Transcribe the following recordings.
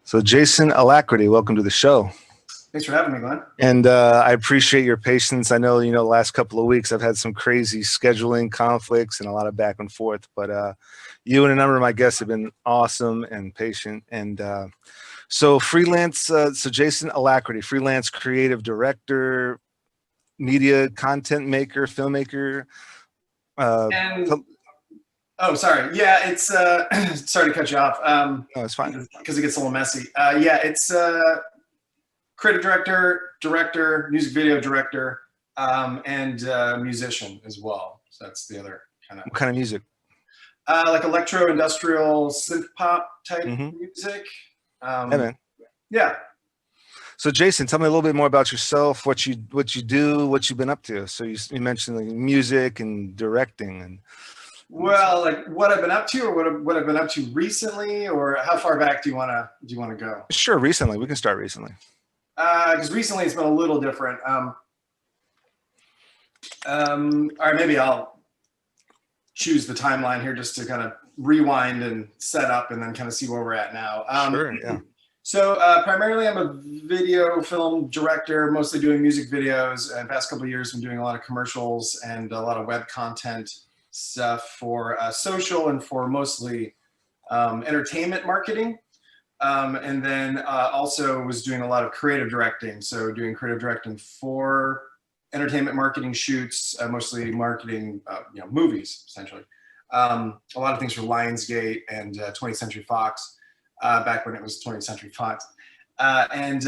So Jason Alacrity, welcome to the show. Thanks for having me, Glenn. And I appreciate your patience. I know, the last couple of weeks I've had some crazy scheduling conflicts and a lot of back and forth, but you and a number of my guests have been awesome and patient. And so Freelance, so Jason Alacrity, freelance creative director, media content maker, filmmaker. Oh, sorry. Yeah, it's sorry to cut you off. No, it's fine. Because it gets a little messy. Yeah, it's creative director, music video director, and musician as well. So that's the other kind of. What kind of music? Like electro, industrial, synth pop type music. Hey, man. Yeah. So Jason, tell me a little bit more about yourself, what you do, what you've been up to. So you mentioned like music and directing and. Well, like what I've been up to, or what I've been up to recently, or how far back do you want to go? Sure, recently. We can start recently. Because recently it's been a little different. All right, maybe I'll choose the timeline here just to kind of rewind and set up, and then kind of see where we're at now. Sure. Yeah. So primarily, I'm a video film director, mostly doing music videos. And the past couple of years, I'm doing a lot of commercials and a lot of web content stuff for social and for mostly entertainment marketing. And then also was doing a lot of creative directing. So doing creative directing for entertainment marketing shoots, mostly marketing, movies, essentially. A lot of things for Lionsgate and 20th Century Fox, back when it was 20th Century Fox. And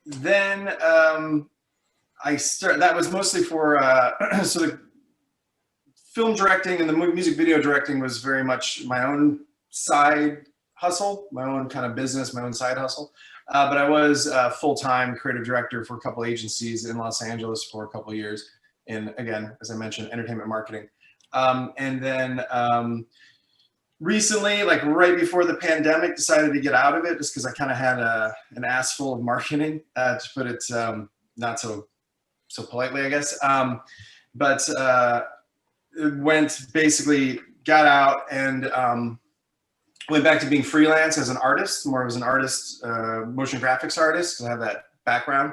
then that was mostly for, so the film directing and the music video directing was very much my own side hustle, my own kind of business, my own side hustle. But I was a full-time creative director for a couple agencies in Los Angeles for a couple of years in, again, as I mentioned, entertainment marketing. And then recently, like right before the pandemic, decided to get out of it just because I kind of had an ass full of marketing, to put it not so politely, I guess. Got out and went back to being freelance as an artist, more as an artist, motion graphics artist, because I have that background.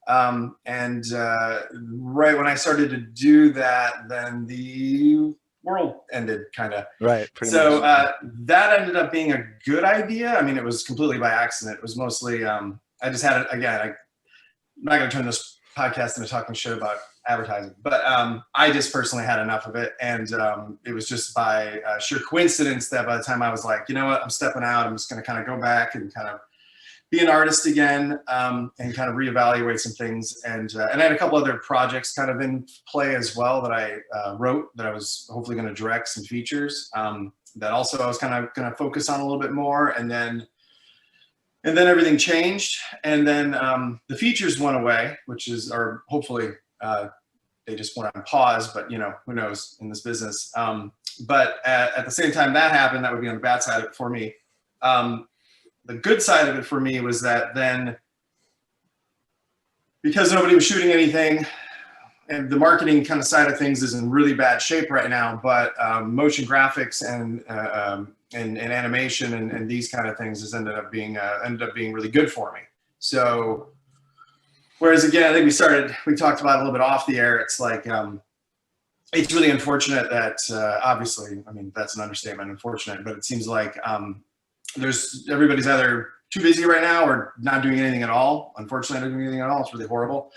Right when I started to do that, then the world ended, kind of. Right. So that ended up being a good idea. I mean, it was completely by accident. It was mostly, I just had it, again, I'm not going to turn this podcast into talking shit about advertising, but I just personally had enough of it. And it was just by sheer coincidence that by the time I was like, you know what, I'm stepping out, I'm just going to kind of go back and kind of be an artist again, and kind of reevaluate some things. And I had a couple other projects kind of in play as well that I wrote, that I was hopefully going to direct some features, that also I was kind of going to focus on a little bit more. And then everything changed. And then the features went away, or hopefully they just went on pause, but who knows in this business. But at the same time that happened, that would be on the bad side of it for me. The good side of it for me was that then, because nobody was shooting anything, and the marketing kind of side of things is in really bad shape right now, but motion graphics and animation and these kind of things has ended up being really good for me. So, whereas again, I think we talked about it a little bit off the air. It's like, it's really unfortunate that, obviously, I mean, that's an understatement, unfortunate, but it seems like everybody's either too busy right now or not doing anything at all. Unfortunately, not doing anything at all. It's really horrible.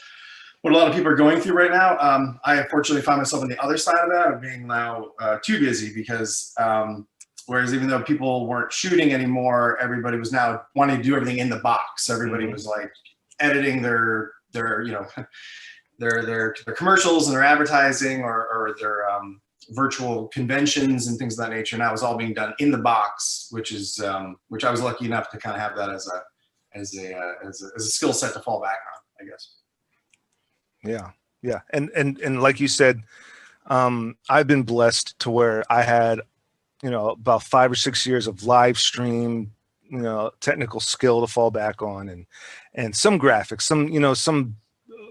What a lot of people are going through right now. I unfortunately find myself on the other side of that, of being now too busy, because whereas even though people weren't shooting anymore, everybody was now wanting to do everything in the box. So everybody was like editing their commercials and their advertising or their virtual conventions and things of that nature. Now it's all being done in the box, which I was lucky enough to kind of have that as a skill set to fall back on, I guess. Yeah. And like you said, I've been blessed to where I had, about 5 or 6 years of live stream, technical skill to fall back on, and some graphics, some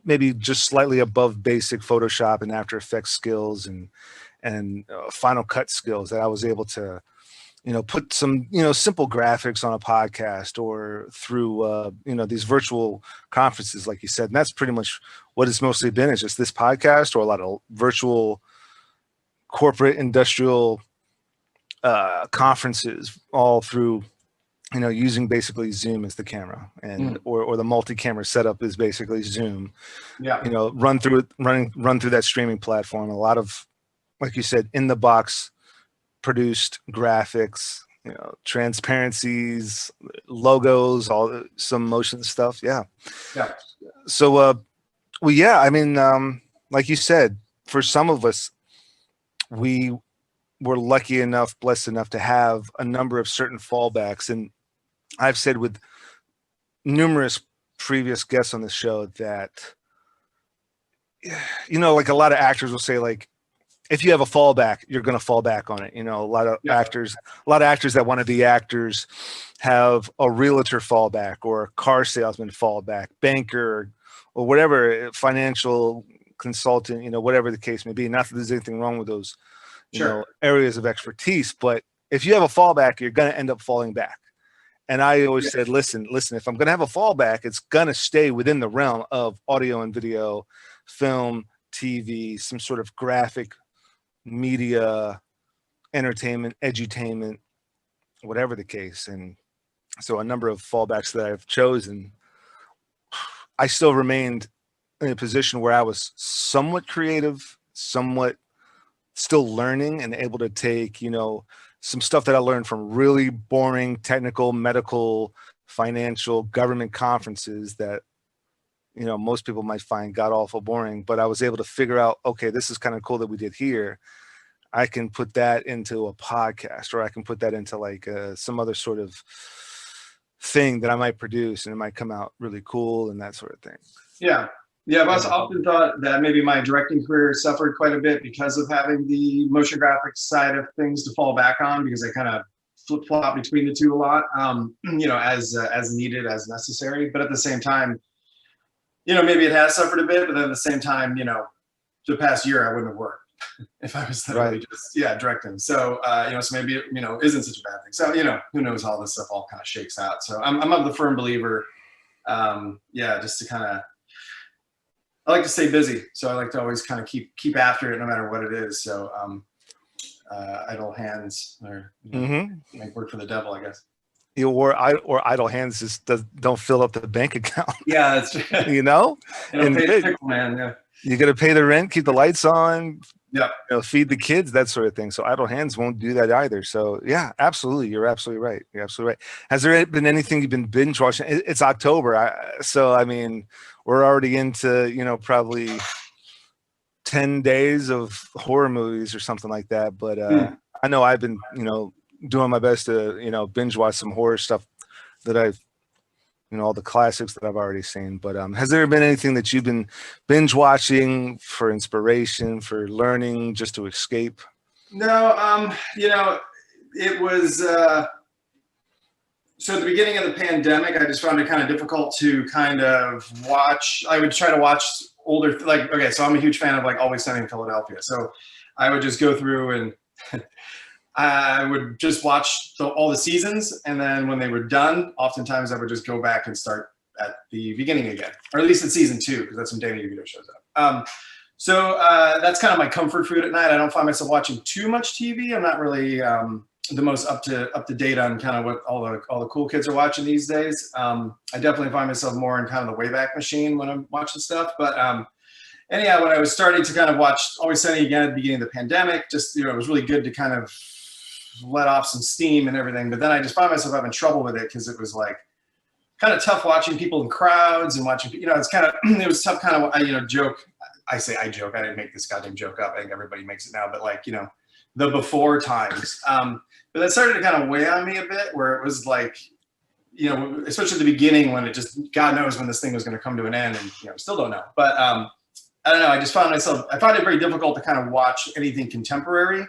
maybe just slightly above basic Photoshop and After Effects skills and Final Cut skills that I was able to, put some, simple graphics on a podcast or through, these virtual conferences, like you said. And that's pretty much what it's mostly been. It's just this podcast or a lot of virtual corporate industrial conferences, all through, using basically Zoom as the camera, and or the multi-camera setup is basically Zoom. Yeah. Run through that streaming platform. A lot of, like you said, in the box produced graphics, transparencies, logos, some motion stuff. Yeah. Yeah. So, well, yeah, I mean, like you said, for some of us, we were lucky enough, blessed enough to have a number of certain fallbacks. And I've said with numerous previous guests on the show that, like a lot of actors will say, like, if you have a fallback, you're going to fall back on it. A lot of actors that want to be actors have a realtor fallback or a car salesman fallback, banker, or whatever, financial consultant, whatever the case may be. Not that there's anything wrong with those, areas of expertise, but if you have a fallback, you're going to end up falling back. And I always said, listen, if I'm going to have a fallback, it's going to stay within the realm of audio and video, film, TV, some sort of graphic media, entertainment, edutainment, whatever the case. And so a number of fallbacks that I've chosen, I still remained in a position where I was somewhat creative, somewhat still learning, and able to take, some stuff that I learned from really boring technical, medical, financial, government conferences that, most people might find god awful boring, but I was able to figure out, okay, this is kind of cool that we did here. I can put that into a podcast, or I can put that into like some other sort of thing that I might produce, and it might come out really cool and that sort of thing. Yeah. Yeah, I've also often thought that maybe my directing career suffered quite a bit because of having the motion graphics side of things to fall back on, because I kind of flip-flop between the two a lot, as needed, as necessary. But at the same time, maybe it has suffered a bit, but then at the same time, the past year I wouldn't have worked if I was literally just directing. So so maybe it isn't such a bad thing. So who knows how this stuff all kind of shakes out. So I'm of the firm believer, just to kind of, I like to stay busy, so I like to always kind of keep after it no matter what it is. So idle hands make work for the devil, I guess. Or idle hands just don't fill up the bank account. Yeah, that's true. And pay the pickle man. Yeah. You got to pay the rent, keep the lights on. Yeah. Feed the kids, that sort of thing. So idle hands won't do that either. So yeah, absolutely. You're absolutely right. Has there been anything you've been binge watching? It's October. So I mean, we're already into, probably 10 days of horror movies or something like that. But I know I've been, doing my best to, binge watch some horror stuff that I've, all the classics that I've already seen. But has there been anything that you've been binge watching for inspiration, for learning, just to escape? No, it was, so at the beginning of the pandemic, I just found it kind of difficult to kind of watch. I would try to watch older, so I'm a huge fan of Always Sunny in Philadelphia. So I would just go through and I would just watch all the seasons, and then when they were done, oftentimes I would just go back and start at the beginning again, or at least at season 2, because that's when Danny DeVito shows up. So that's kind of my comfort food at night. I don't find myself watching too much TV. I'm not really the most up to date on kind of what all the cool kids are watching these days. I definitely find myself more in kind of the Wayback Machine when I'm watching stuff. But anyhow, when I was starting to kind of watch Always Sunny again at the beginning of the pandemic, just it was really good to kind of let off some steam and everything. But then I just found myself having trouble with it, because it was kind of tough watching people in crowds and watching, it's kind of, it was tough kind of, joke. I say I joke. I didn't make this goddamn joke up. I think everybody makes it now. But the before times. But that started to kind of weigh on me a bit, where it was especially at the beginning, when it just, God knows when this thing was going to come to an end, and still don't know. But I don't know. I just found I found it very difficult to kind of watch anything contemporary.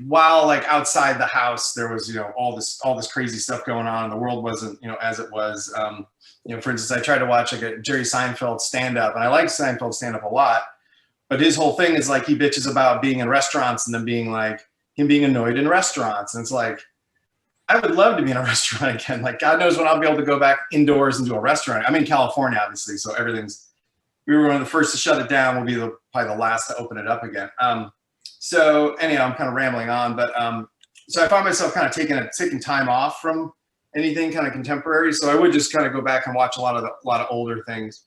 While outside the house, there was all this crazy stuff going on. The world wasn't as it was. For instance, I tried to watch a Jerry Seinfeld stand up, and I like Seinfeld stand up a lot. But his whole thing is he bitches about being in restaurants and then being him being annoyed in restaurants. And it's like, I would love to be in a restaurant again. Like, God knows when I'll be able to go back indoors into a restaurant. I'm in California, obviously, so we were one of the first to shut it down. We'll be probably the last to open it up again. So anyhow, I'm kind of rambling on, but so I find myself kind of taking time off from anything kind of contemporary. So I would just kind of go back and watch a lot of older things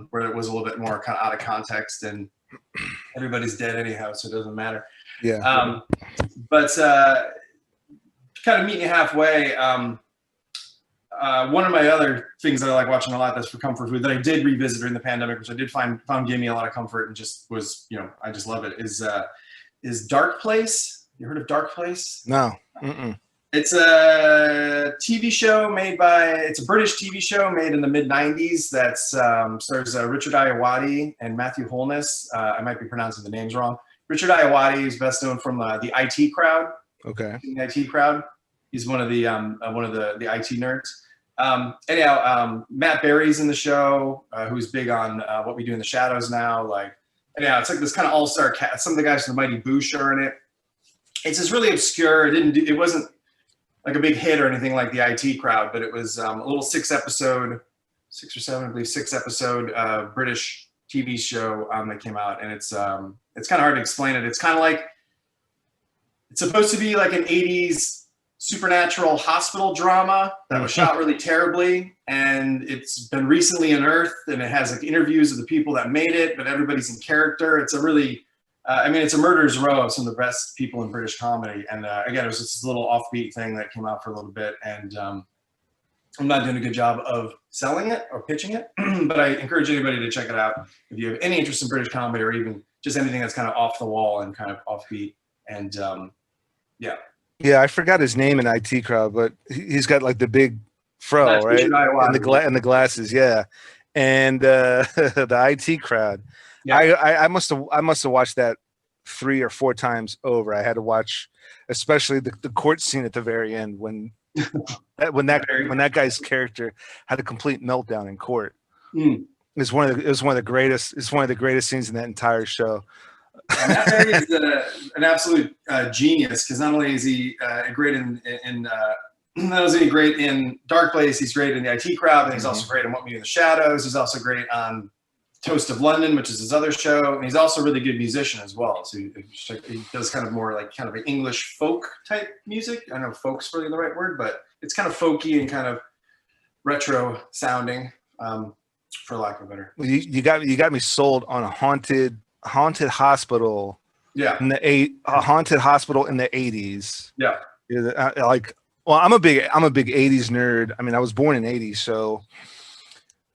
where it was a little bit more kind of out of context, and everybody's dead anyhow, so it doesn't matter. Yeah. But kind of meeting halfway. One of my other things that I like watching a lot that's for comfort food that I did revisit during the pandemic, which I did found gave me a lot of comfort and just was, I just love it, is Dark Place. You heard of Dark Place? No. Mm-mm. It's a TV show it's a British TV show made in the mid-90s that stars Richard Ayoade and Matthew Holness. I might be pronouncing the names wrong. Richard Ayoade is best known from the IT Crowd. Okay. The IT Crowd. He's one of the IT nerds. Anyhow, Matt Berry's in the show, who's big on What We Do in the Shadows now. Like, anyhow, it's like this kind of all-star cast. Some of the guys from the Mighty Boosh are in it. It's just really obscure. It wasn't like a big hit or anything like the IT Crowd, but it was a little 6 or 7, I believe, 6 episode British TV show that came out, and it's kind of hard to explain it. It's kind of like, it's supposed to be like an 80s supernatural hospital drama that was shot really terribly, and it's been recently unearthed, and it has like interviews of the people that made it, but everybody's in character. It's a really it's a murderer's row of some of the best people in British comedy. And again, it was just this little offbeat thing that came out for a little bit, and I'm not doing a good job of selling it or pitching it, but I encourage anybody to check it out if you have any interest in British comedy, or even just anything that's kind of off the wall and kind of offbeat. And Yeah, I forgot his name in IT Crowd, but he's got like the big fro, That's right? Richard Ayoade. And the glasses, yeah. And the IT Crowd. Yeah. I must have watched that 3 or 4 times over. I had to watch, especially the court scene at the very end when that guy's character had a complete meltdown in court. It was one of the greatest scenes in that entire show. Matt Berry is an absolute genius, because not only is he great in not only is he great in Dark Place, he's great in the IT Crowd, and he's also great in What We Do in the Shadows. He's also great on Toast of London, which is his other show, and he's also a really good musician as well. So he does kind of more like kind of an English folk type music. I don't know if folk's really the right word, but it's kind of folky and kind of retro sounding, for lack of a better. Well, you got me sold on a haunted hospital. Yeah. A haunted hospital in the 80s. Yeah. I'm a big 80s nerd. I mean, I was born in 80s, so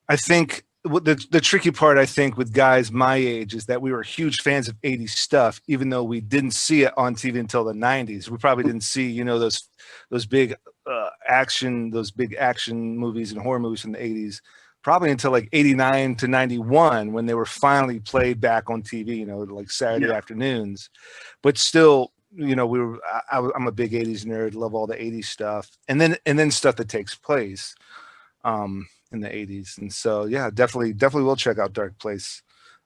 I think the tricky part, I think, with guys my age is that we were huge fans of 80s stuff, even though we didn't see it on TV until the 90s. We probably didn't see, those big action movies and horror movies from the 80s, probably until like 89 to 91, when they were finally played back on TV, like Saturday afternoons. But still, I'm a big 80s nerd, love all the 80s stuff. And then stuff that takes place in the 80s. And so, yeah, definitely will check out Dark Place.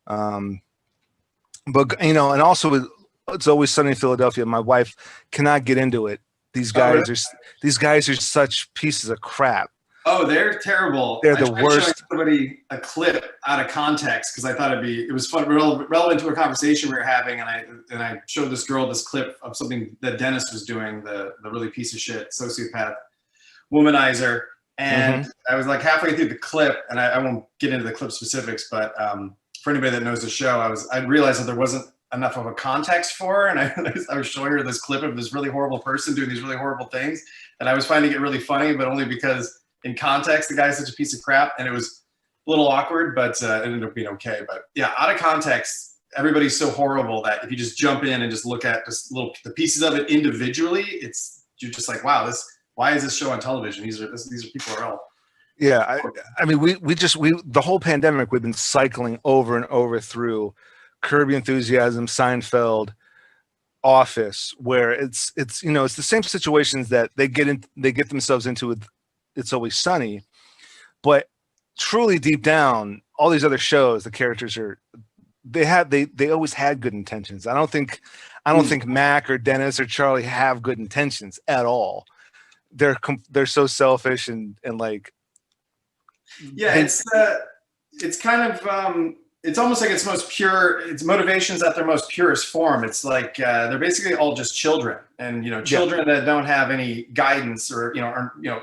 But, and also It's Always Sunny in Philadelphia. My wife cannot get into it. These guys are such pieces of crap. Oh, they're terrible. They're the worst. Showing somebody a clip out of context because I thought it was fun, relevant to a conversation we were having, and I showed this girl this clip of something that Dennis was doing, the really piece of shit sociopath womanizer, and I was like halfway through the clip, and I won't get into the clip specifics, but for anybody that knows the show, I realized that there wasn't enough of a context for her, and I was showing her this clip of this really horrible person doing these really horrible things, and I was finding it really funny, but only because in context, the guy's such a piece of crap, and it was a little awkward, but it ended up being okay. But yeah, out of context, everybody's so horrible that if you just jump in and just look at just the pieces of it individually, you're just like, wow, why is this show on television? These are people are all. Yeah, I mean, we the whole pandemic, we've been cycling over and over through Curb Your Enthusiasm, Seinfeld, Office, where it's the same situations that they get themselves into with It's Always Sunny, but truly deep down, all these other shows, the characters they always had good intentions. I don't think I don't think Mac or Dennis or Charlie have good intentions at all. They're so selfish and like, yeah, it's kind of it's almost like its most pure, its motivations at their most purest form. It's like they're basically all just children, and children that don't have any guidance, or the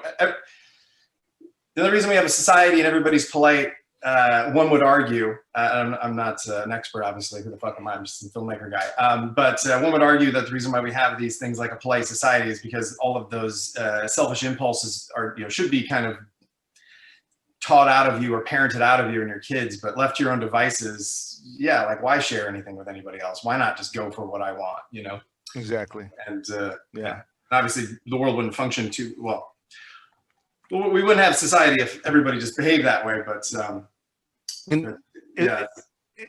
only reason we have a society and everybody's polite, one would argue, I'm not an expert, obviously, who the fuck am I? I'm just a filmmaker guy. But one would argue that the reason why we have these things like a polite society is because all of those selfish impulses are, should be kind of taught out of you or parented out of you and your kids, but left to your own devices, yeah, like why share anything with anybody else? Why not just go for what I want, Exactly. And yeah, obviously the world wouldn't function too well. We wouldn't have society if everybody just behaved that way, but yeah.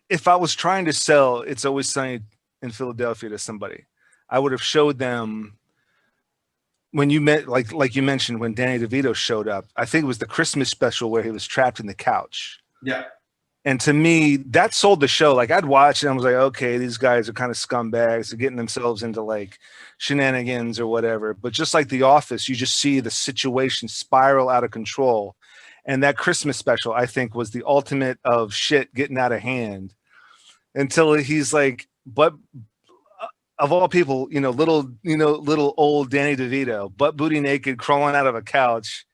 If I was trying to sell It's Always Sunny in Philadelphia to somebody, I would have showed them when you met, like you mentioned, when Danny DeVito showed up. I think it was the Christmas special where he was trapped in the couch. Yeah. And to me, that sold the show. Like I'd watch it and I was like, okay, these guys are kind of scumbags. They're getting themselves into like shenanigans or whatever. But just like The Office, you just see the situation spiral out of control. And that Christmas special, I think, was the ultimate of shit getting out of hand until he's like, but of all people, little old Danny DeVito, butt booty naked, crawling out of a couch.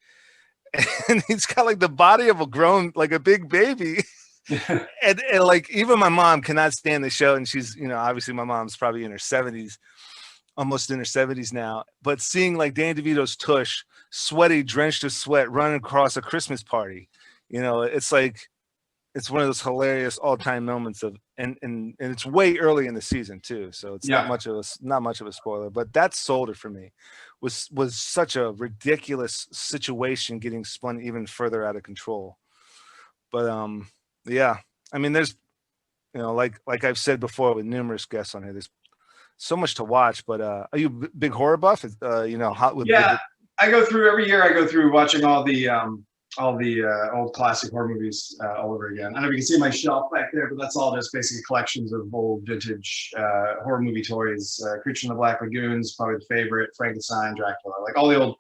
And he's got like the body of a grown, like a big baby. and like even my mom cannot stand the show, and she's obviously my mom's probably in her 70s, almost in her 70s now, but seeing like Danny DeVito's tush, sweaty, drenched with sweat, running across a Christmas party, it's like it's one of those hilarious all-time moments of and it's way early in the season too, so it's not much of a spoiler, but that sold it for me. Was such a ridiculous situation getting spun even further out of control. But yeah, I mean, there's, like I've said before with numerous guests on here, there's so much to watch. But are you a big horror buff? Yeah, I go through every year. I go through watching all the old classic horror movies all over again. I don't know if you can see my shelf back there, but that's all just basically collections of old vintage horror movie toys. Creature in the Black Lagoon's probably the favorite. Frankenstein, Dracula, like all the old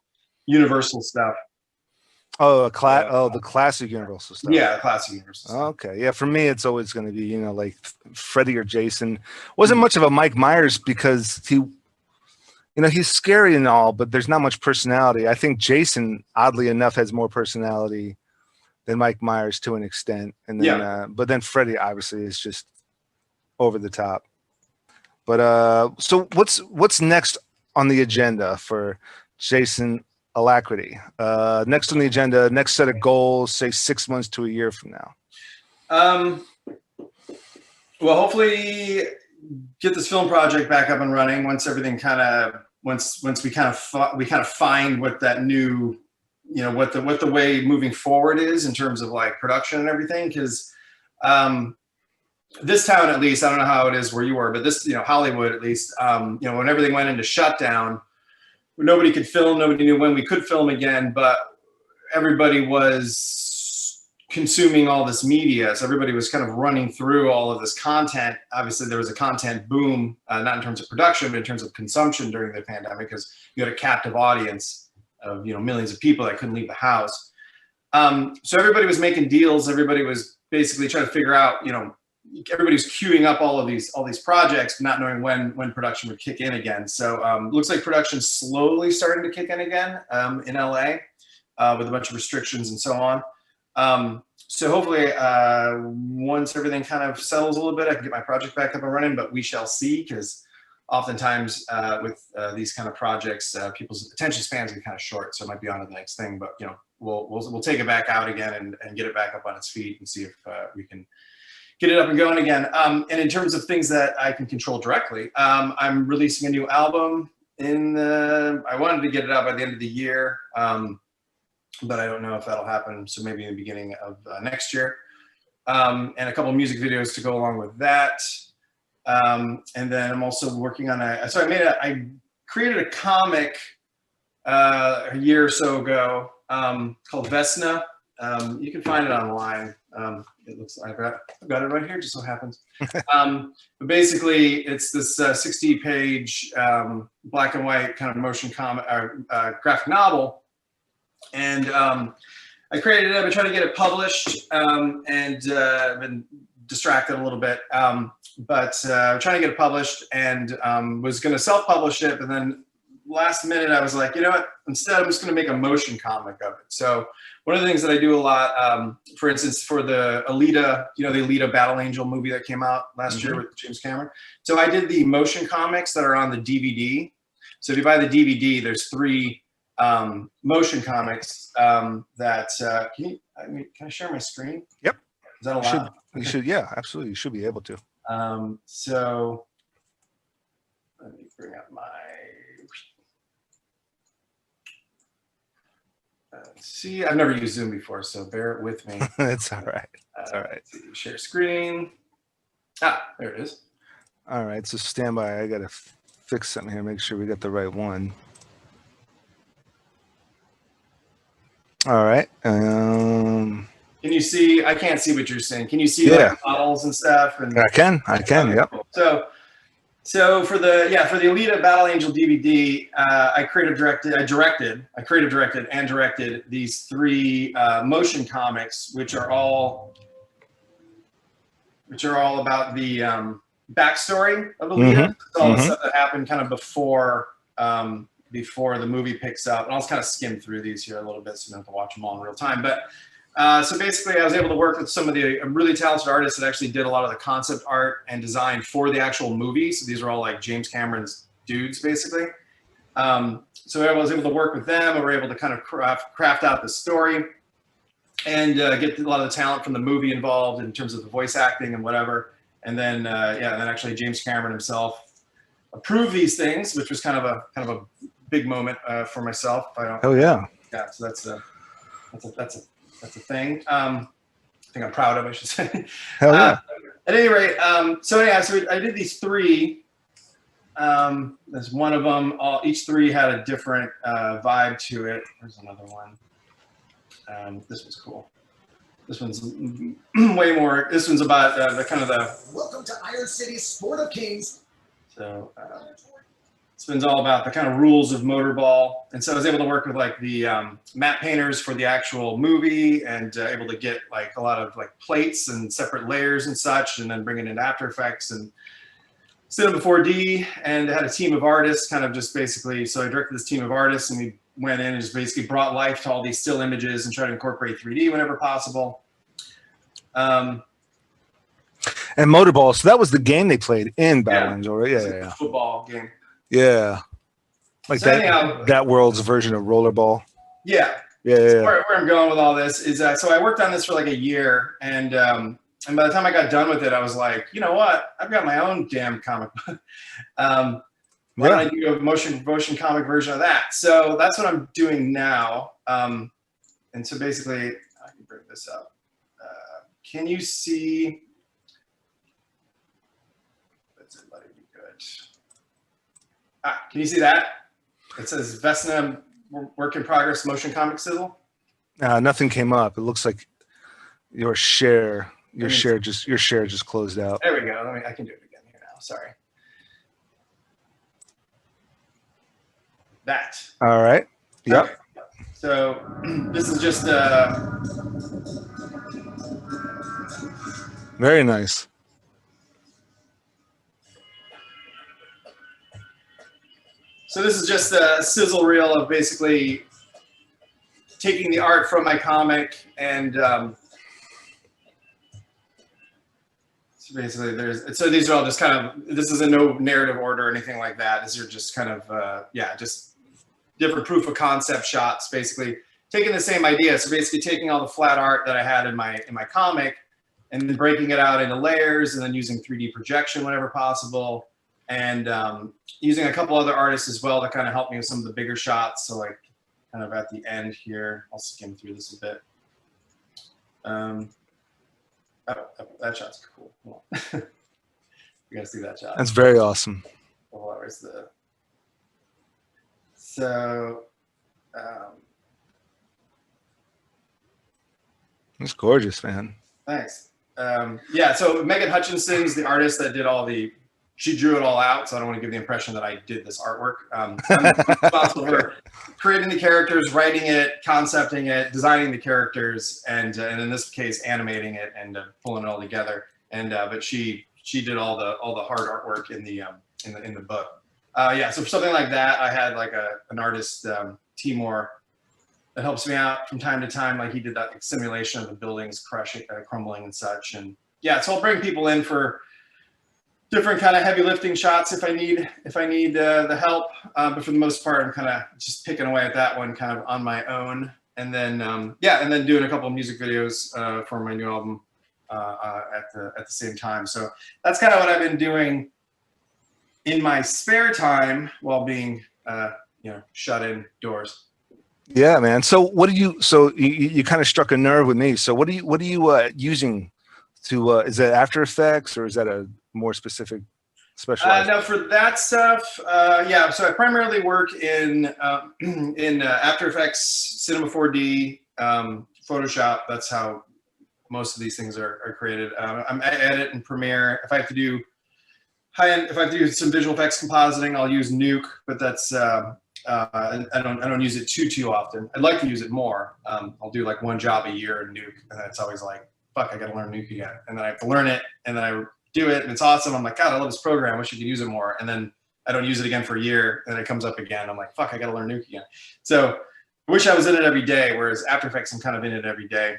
Universal stuff. Oh, the classic Universal stuff. Yeah, classic Universal stuff. Okay, yeah. For me, it's always going to be like Freddy or Jason. Wasn't much of a Mike Myers because he's scary and all, but there's not much personality. I think Jason, oddly enough, has more personality than Mike Myers to an extent. And then, but then Freddy obviously is just over the top. But so what's next on the agenda for Jason Alacrity? Next on the agenda, next set of goals, say 6 months to a year from now. Well, hopefully get this film project back up and running once everything once we kind of find what that new, what the way moving forward is in terms of like production and everything. Because this town, at least, I don't know how it is where you were, but this, Hollywood, at least, when everything went into shutdown, nobody could film, nobody knew when we could film again, but everybody was consuming all this media. So everybody was kind of running through all of this content. Obviously there was a content boom, not in terms of production, but in terms of consumption during the pandemic, because you had a captive audience of, millions of people that couldn't leave the house. So everybody was making deals. Everybody was basically trying to figure out, everybody's queuing up all these projects, not knowing when production would kick in again. So looks like production's slowly starting to kick in again in LA with a bunch of restrictions and so on. So hopefully once everything kind of settles a little bit, I can get my project back up and running, but we shall see, because oftentimes with these kind of projects, people's attention spans get kind of short, so it might be on to the next thing, but we'll take it back out again and get it back up on its feet and see if we can get it up and going again. And in terms of things that I can control directly, I'm releasing a new album I wanted to get it out by the end of the year, but I don't know if that'll happen. So maybe in the beginning of next year, and a couple of music videos to go along with that. And then I'm also working on I created a comic a year or so ago called Vesna. You can find it online. It looks I've got it right here, just so happens. But basically, it's this 60-page black and white kind of motion comic graphic novel, and I created it. I've been trying to get it published, and I've been distracted a little bit, but I'm trying to get it published, and was going to self-publish it, but then last minute I was like, you know what? Instead, I'm just going to make a motion comic of it. So one of the things that I do a lot, for instance, for the Alita, the Alita Battle Angel movie that came out last year with James Cameron. So I did the motion comics that are on the DVD. So if you buy the DVD, there's 3 motion comics that can I share my screen? Yep. Is that allowed? You should, yeah, absolutely. You should be able to. So let me bring up my. See, I've never used Zoom before, so bear with me. It's all right. It's all right. Share screen. Ah, there it is. All right, so stand by. I gotta fix something here. Make sure we got the right one. All right. Can you see? I can't see what you're saying. Can you see like models and stuff? And I can. Yep. Cool. So for the Alita Battle Angel DVD, I creative directed and directed these 3 motion comics, which are all about the backstory of Alita. All the stuff that happened kind of before the movie picks up. And I'll just kind of skim through these here a little bit, so you don't have to watch them all in real time. But so basically, I was able to work with some of the really talented artists that actually did a lot of the concept art and design for the actual movie. So these are all like James Cameron's dudes, basically. So I was able to work with them, and we were able to kind of craft out the story and get a lot of the talent from the movie involved in terms of the voice acting and whatever. And then, and then actually James Cameron himself approved these things, which was kind of a big moment for myself. Oh yeah. Yeah. So that's a thing. I think I'm proud of, I should say. Hell yeah. At any rate, so I did these 3. There's one of them. Each 3 had a different vibe to it. There's another one. This one's cool. This one's way more. This one's about the kind of the. Welcome to Iron City's Sport of Kings. So. This one's all about the kind of rules of motorball, and so I was able to work with like the matte painters for the actual movie, and able to get like a lot of like plates and separate layers and such, and then bring it into After Effects and set up a 4D, and had a team of artists kind of just basically. So I directed this team of artists, and we went in and just basically brought life to all these still images and tried to incorporate 3D whenever possible. And Motorball. So that was the game they played in Battle Angel, right? Yeah. Football game. Yeah, like so that world's version of rollerball. Yeah. So where I'm going with all this is so I worked on this for like a year, and by the time I got done with it, I was like, you know what? I've got my own damn comic book. Why don't I do a motion comic version of that? So that's what I'm doing now. And so basically, I can bring this up. Can you see? Let's let it be good. Can you see that? It says Vesna work in progress motion comic sizzle. Nothing came up. It looks like your share just closed out. There we go. I can do it again here now. Sorry. That. All right. Yep. Okay. So this is just very nice. So this is just a sizzle reel of basically taking the art from my comic, and so basically these are all just kind of, this is in no narrative order or anything like that. These are just kind of just different proof of concept shots, basically taking the same idea. So basically taking all the flat art that I had in my comic and then breaking it out into layers, and then using 3D projection whenever possible. And using a couple other artists as well to kind of help me with some of the bigger shots. So like kind of at the end here, I'll skim through this a bit. That shot's cool. You guys see that shot? That's very awesome. Oh, where's the? So. It's gorgeous, man. Thanks. Yeah, so Megan Hutchinson's the artist that did she drew it all out, so I don't want to give the impression that I did this artwork. I'm responsible for creating the characters, writing it, concepting it, designing the characters, and in this case, animating it and pulling it all together. And but she did all the hard artwork in the book. Yeah, so for something like that, I had like an artist, Timur, that helps me out from time to time. Like he did that simulation of the buildings crumbling and such. And yeah, so I'll bring people in for different kind of heavy lifting shots if I need the help. But for the most part, I'm kind of just picking away at that one kind of on my own. And then yeah, and then doing a couple of music videos for my new album at the same time. So that's kind of what I've been doing in my spare time while being shut indoors. Yeah, man. So what do you? So you kind of struck a nerve with me. So what are you using to? Is that After Effects or is that a more specific specialized? No, for that stuff, yeah. So I primarily work in After Effects, Cinema 4D, Photoshop. That's how most of these things are created. I edit in Premiere. If I have to do high-end, if I have to do some visual effects compositing, I'll use Nuke, but that's I don't use it too often. I'd like to use it more. I'll do like one job a year in Nuke, and it's always like, fuck, I got to learn Nuke again, and then I have to learn it, and then I do it, and it's awesome. I'm like, God, I love this program. I wish you could use it more. And then I don't use it again for a year, and then it comes up again. I'm like, fuck, I got to learn Nuke again. So I wish I was in it every day, whereas After Effects, I'm kind of in it every day,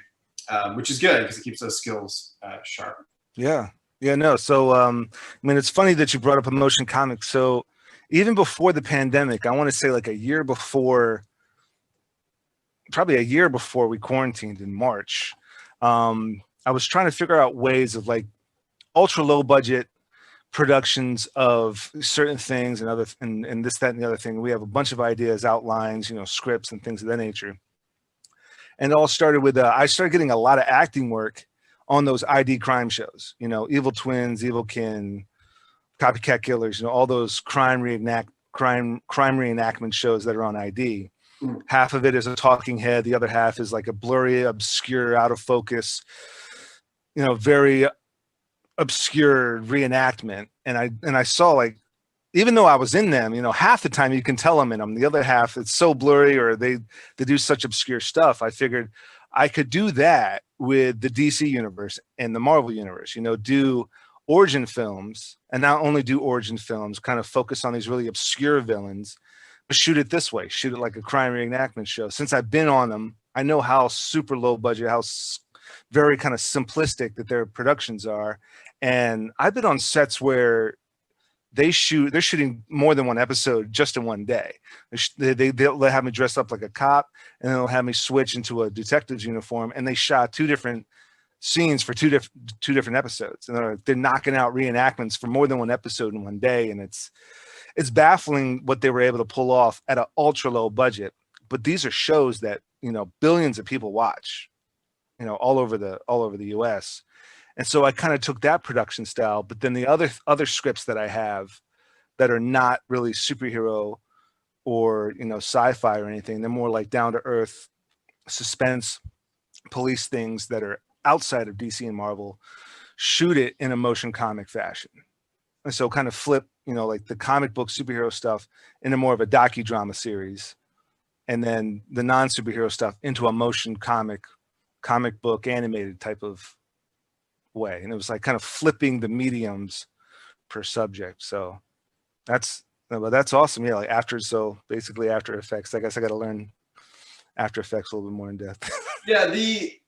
which is good because it keeps those skills sharp. Yeah. Yeah, no. So, I mean, it's funny that you brought up a motion comic. So even before the pandemic, I want to say like probably a year before we quarantined in March, I was trying to figure out ways of like ultra low budget productions of certain things and this, that, and the other thing. We have a bunch of ideas, outlines, scripts and things of that nature. And it all started with, I started getting a lot of acting work on those ID crime shows, Evil Twins, Evil Kin, Copycat Killers, all those crime reenactment shows that are on ID. Half of it is a talking head. The other half is like a blurry, obscure, out of focus, very obscure reenactment. And I saw, like, even though I was in them, half the time you can tell I'm in them. The other half, it's so blurry, or they do such obscure stuff. I figured I could do that with the DC universe and the Marvel universe, do origin films, and not only do origin films, kind of focus on these really obscure villains, but shoot it this way, shoot it like a crime reenactment show. Since I've been on them, I know how super low budget, how very kind of simplistic that their productions are. And I've been on sets where they're shooting more than one episode just in one day. They'll have me dress up like a cop, and then they'll have me switch into a detective's uniform, and they shot 2 different scenes for two different episodes, and they're knocking out reenactments for more than one episode in one day. And it's baffling what they were able to pull off at an ultra low budget. But these are shows that billions of people watch, all over the US. And so I kind of took that production style, but then the other scripts that I have that are not really superhero or sci-fi or anything, they're more like down to earth suspense police things that are outside of DC and Marvel, shoot it in a motion comic fashion. And so kind of flip, like the comic book superhero stuff into more of a docudrama series, and then the non-superhero stuff into a motion comic book animated type of way. And it was like kind of flipping the mediums per subject. So that's awesome. Yeah, like basically After Effects. I guess I got to learn After Effects a little bit more in depth. Yeah, the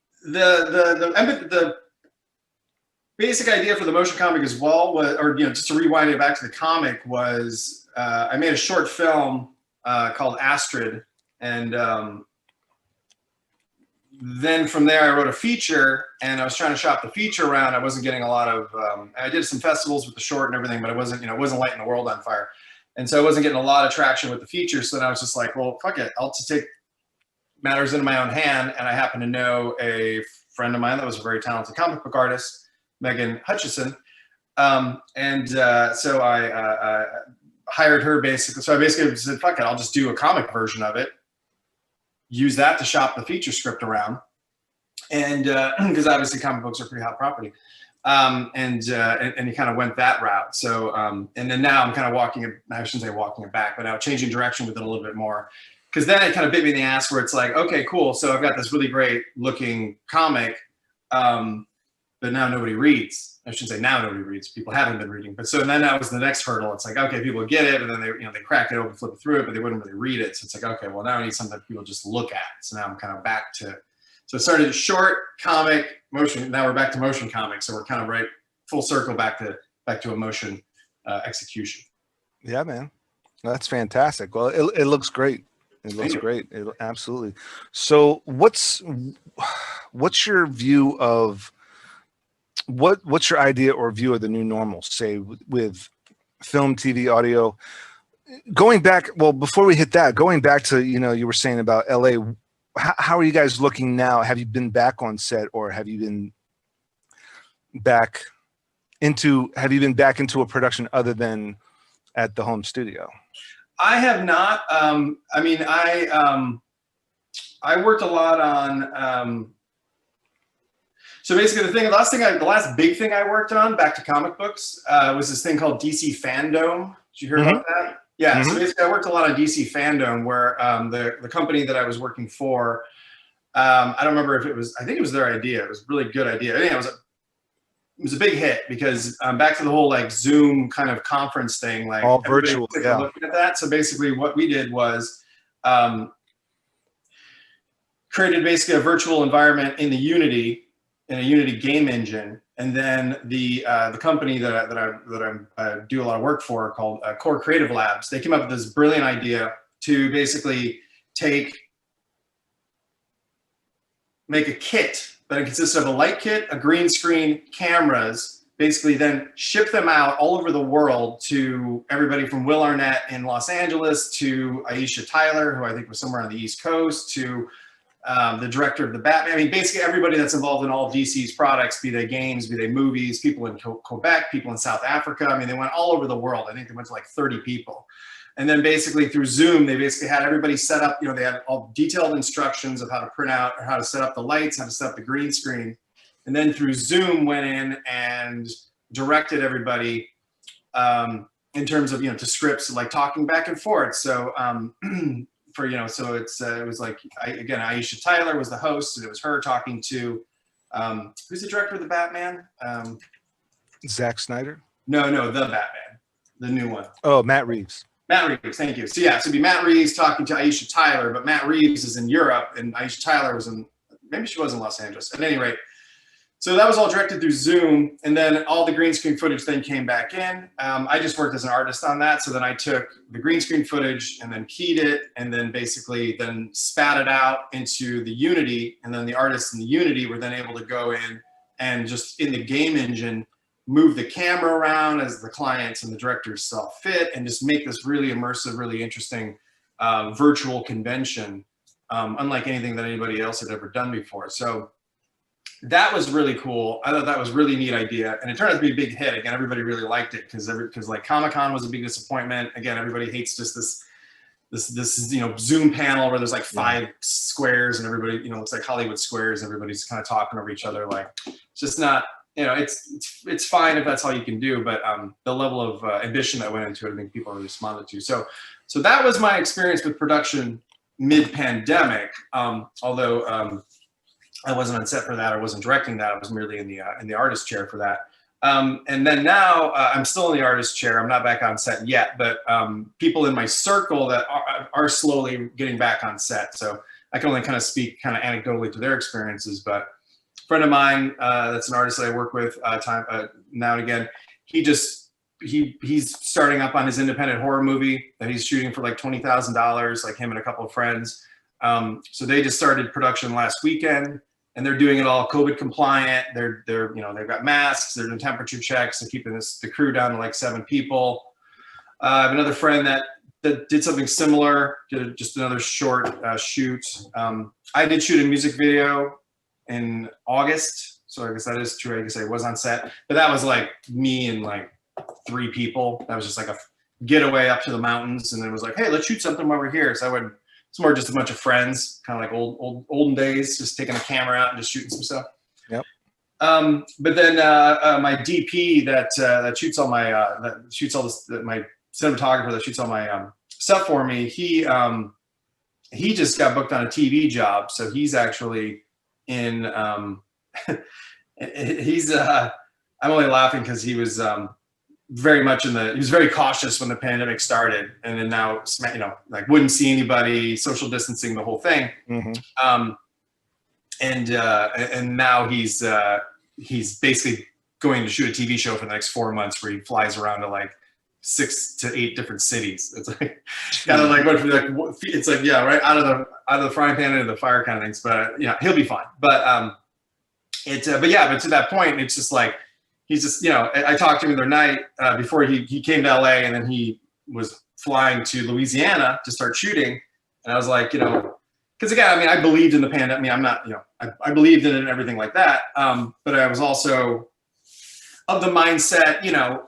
basic idea for the motion comic as well was, or just to rewind it back to the comic, was I made a short film called Astrid, and then from there I wrote a feature, and I was trying to shop the feature around. I wasn't getting a lot of I did some festivals with the short and everything, but it wasn't lighting the world on fire, and so I wasn't getting a lot of traction with the feature. So then I was just like, well, fuck it, I'll just take matters into my own hand. And I happen to know a friend of mine that was a very talented comic book artist, Megan Hutchinson, and so I hired her basically. So I basically said, fuck it, I'll just do a comic version of it, use that to shop the feature script around. and because obviously comic books are pretty hot property. And he kind of went that route. So, and then now I'm kind of I shouldn't say walking it back, but now changing direction with it a little bit more. Because then it kind of bit me in the ass where it's like, okay, cool. So I've got this really great looking comic, but now nobody reads. I shouldn't say now nobody reads. People haven't been reading. But so then that was the next hurdle. It's like, okay, people get it, and then they crack it open, flip it through it, but they wouldn't really read it. So it's like, okay, well now I need something that people just look at. So now I'm kind of back to. So it started short comic motion. Now we're back to motion comics. So we're kind of right full circle back to a motion execution. Yeah, man, that's fantastic. Well, it looks great. It looks great. Absolutely. So what's your view of what's your idea or view of the new normal, say with film, TV, audio? Going back, well, before we hit that, going back to, you were saying about LA, how are you guys looking now? Have you been back on set, or have you been back into a production other than at the home studio? I have not. I mean, I worked a lot on. So basically, the last big thing I worked on, back to comic books, was this thing called DC Fandom. Did you hear about that? Yeah. So basically, I worked a lot on DC Fandom, where the company that I was working for, I don't remember if it was. I think it was their idea. It was a really good idea. I think it was a big hit, because back to the whole like Zoom kind of conference thing, like all virtual. Yeah. Looking at that. So basically what we did was created basically a virtual environment in a Unity game engine. And then the company that I do a lot of work for, called Core Creative Labs, they came up with this brilliant idea to basically make a kit that consists of a light kit, a green screen, cameras, basically then ship them out all over the world to everybody from Will Arnett in Los Angeles to Aisha Tyler, who I think was somewhere on the East Coast, to the director of the Batman. I mean, basically everybody that's involved in all of DC's products, be they games, be they movies, people in Quebec, people in South Africa. I mean, they went all over the world. I think they went to like 30 people. And then basically through Zoom, they basically had everybody set up, they had all detailed instructions of how to print out, or how to set up the lights, how to set up the green screen. And then through Zoom went in and directed everybody in terms of, to scripts, like talking back and forth. So so it was like, again, Aisha Tyler was the host, and it was her talking to, who's the director of the Batman? Zack Snyder? No, the Batman, the new one. Oh, Matt Reeves. Matt Reeves, thank you. So yeah, so it'd be Matt Reeves talking to Aisha Tyler, but Matt Reeves is in Europe, and Aisha Tyler was maybe she was in Los Angeles. At any rate, so that was all directed through Zoom, and then all the green screen footage then came back in. I just worked as an artist on that, so then I took the green screen footage and then keyed it, and then basically then spat it out into the Unity, and then the artists in the Unity were then able to go in and just in the game engine move the camera around as the clients and the directors saw fit, and just make this really immersive, really interesting virtual convention, unlike anything that anybody else had ever done before. So that was really cool. I thought that was a really neat idea, and it turned out to be a big hit. Again, everybody really liked it, because like Comic-Con was a big disappointment. Again, everybody hates just this Zoom panel where there's like 5 squares, and everybody looks like Hollywood squares. Everybody's kind of talking over each other. Like, it's just not. It's fine if that's all you can do, but the level of ambition that went into it, I think people really responded to. So that was my experience with production mid-pandemic. Although I wasn't on set for that, I wasn't directing that. I was merely in the artist chair for that. And then now I'm still in the artist chair. I'm not back on set yet, but people in my circle that are slowly getting back on set. So I can only kind of speak kind of anecdotally to their experiences, but. Friend of mine that's an artist that I work with now and again, he's starting up on his independent horror movie that he's shooting for like $20,000, like him and a couple of friends. So they just started production last weekend, and they're doing it all COVID compliant. They've got masks, they're doing temperature checks, they're keeping the crew down to like 7 people. I have another friend that did something similar, did just another short shoot. I did shoot a music video in August, so I guess that is true. I guess I was on set, but that was like me and like 3 people. That was just like a getaway up to the mountains, and then it was like, hey, let's shoot something while we're here. So I would It's more just a bunch of friends, kind of like olden days, just taking a camera out and just shooting some stuff. Yep. But then my DP that shoots all my my cinematographer that shoots all my stuff for me, he just got booked on a TV job, so he's actually in. I'm only laughing because he was very much he was very cautious when the pandemic started, and then now, you know, like wouldn't see anybody, social distancing, the whole thing. Mm-hmm. And now he's basically going to shoot a TV show for the next 4 months where he flies around to like 6 to 8 different cities. It's like kind of like it's like, yeah, right out of the frying pan into the fire kind of things. But yeah, he'll be fine. But but to that point, it's just like he's just, you know, I talked to him the other night before he came to LA, and then he was flying to Louisiana to start shooting, and I was like, you know, because again, I mean, I believed in the pandemic. I mean, I'm not, you know, I believed in it and everything like that. But I was also of the mindset, you know,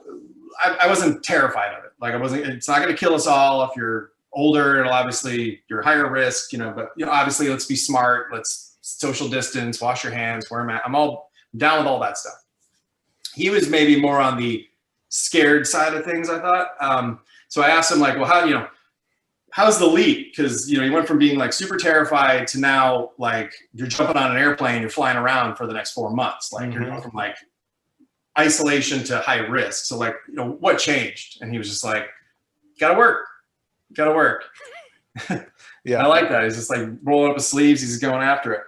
I wasn't terrified of it. Like it's not going to kill us all. If you're older, and obviously you're higher risk, you know, but, you know, obviously let's be smart. Let's social distance, wash your hands, wear a mask. I'm all down with all that stuff. He was maybe more on the scared side of things, I thought. So I asked him, like, well, how, you know, how's the leap? Because, you know, he went from being like super terrified to now, like, you're jumping on an airplane, you're flying around for the next 4 months. Like, you're going from like isolation to high risk. So, like, you know, what changed? And he was just like, gotta work. Yeah. I like that. He's just like rolling up his sleeves. He's going after it.